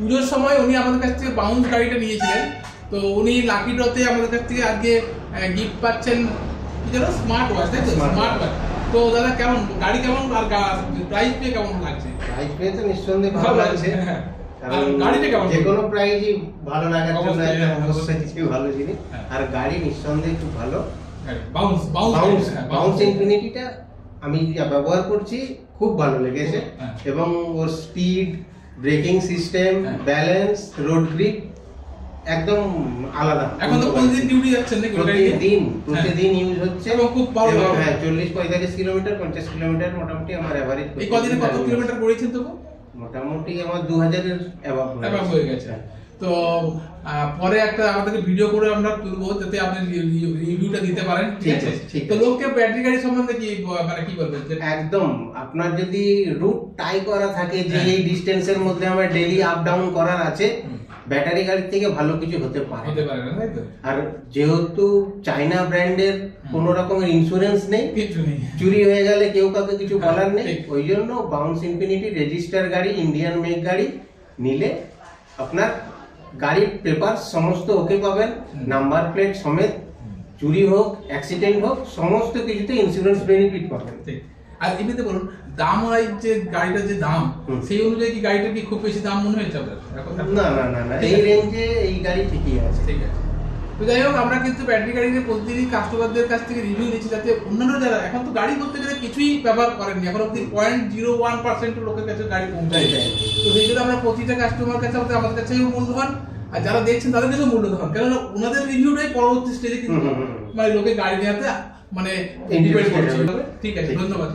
পুজোর সময় উনি আমাদের কাছ থেকে বাউন্স গাড়িটা নিয়েছিলেন। তো উনি লাকি ড্রতে আমাদের কাছ থেকে আজকে গিফট পাচ্ছেন কি জানো, স্মার্ট ওয়াচ, তাই তো? Smart watch. তো দাদা কেমন গাড়ি, কেমন আর প্রাইস পেয়ে কেমন লাগছে? প্রাইস পেয়ে তো নিঃসন্দেহে ভালো লাগছে। আর গাড়িটা কেমন? যে কোনো প্রাইসই ভালো লাগার জন্য অবশ্যই কিছু ভালো জিনিস। আর গাড়ি নিঃসন্দেহে খুব ভালো। বাউন্স ইনফিনিটিটা আমি ব্যবহার করছি, খুব ভালো লেগেছে। এবং ওর speed, braking system, balance, road grip একদম আলাদা। এখন তো প্রতিদিন ডিউটি যাচ্ছেন নাকি? প্রতিদিন ইউজ হচ্ছে এবং খুব ভালো। হ্যাঁ, 40-45 কিলোমিটার, 50 কিলোমিটার মোটামুটি আমার এভারেজ। এই কদিনে কত কিলোমিটার করেছেন তো? মোটামুটি আমার 2000 এর অ্যাবাভ হয়ে গেছে। তো পরে একটা আমাদেরকে ভিডিও করে আমরা তুলবো, যাতে আপনি রিভিউটা দিতে পারেন, ঠিক আছে? তো লোককে ব্যাটারি গাড়ি সম্বন্ধে কি মানে কি বলবেন? একদম, আপনার যদি রুট টাই করা থাকে যে এই ডিসটেন্সের মধ্যে আমার ডেইলি আপ ডাউন করার আছে, ব্যাটারি গাড়ি থেকে ভালো কিছু হতে পারে না, তাই তো? আর যেহেতু চাইনা ব্র্যান্ডের কোন রকমের ইন্স্যুরেন্স নেই, চুরি হয়ে গেলে কেউ কাউকে কিছু বলার নেই, ওই জন্য বাউন্স ইনফিনিটি রেজিস্টার গাড়ি, ইন্ডিয়ান মেক গাড়ি নিলে আপনার গাড়ির পেপার সমস্ত ওকে পাবেন, নাম্বার প্লেট সমেত। চুরি হোক, অ্যাক্সিডেন্ট হোক, সমস্ত কিছুতে ইন্স্যুরেন্স বেনিফিট পাবেন। আর এমনিতে বলুন, দাম হয় যে গাড়িটার যে দাম, সেই অনুযায়ী কি গাড়িটা কি খুব বেশি দাম মনে হয়েছে আপনার? না না না না, এই রেঞ্জে এই গাড়ি ঠিকই আছে। ঠিক আছে। তো যাই হোক, আমরা কিন্তু ব্যাটারি গাড়িতে প্রতিদিনই কাস্টমারদের কাছ থেকে রিভিউ নিচ্ছি, যাতে অন্যান্য যারা এখন তো গাড়ি বলতে গেলে কিছুই ব্যবহার করেননি, এখন অব্দি 0.01% লোকের কাছে গাড়ি পৌঁছায় যায়। তো সেই জন্য আমরা প্রতিটা কাস্টমার কাছে আমাদের কাছেও মূল্যবান, আর যারা দেখছেন তাদের কাছেও মূল্যবান, কেননা ওনাদের রিভিউটাই পরবর্তী স্টেজে কিন্তু মানে লোকে গাড়ি নেওয়াতে মানে ডিপেন্ড করছে। ঠিক আছে, ধন্যবাদ।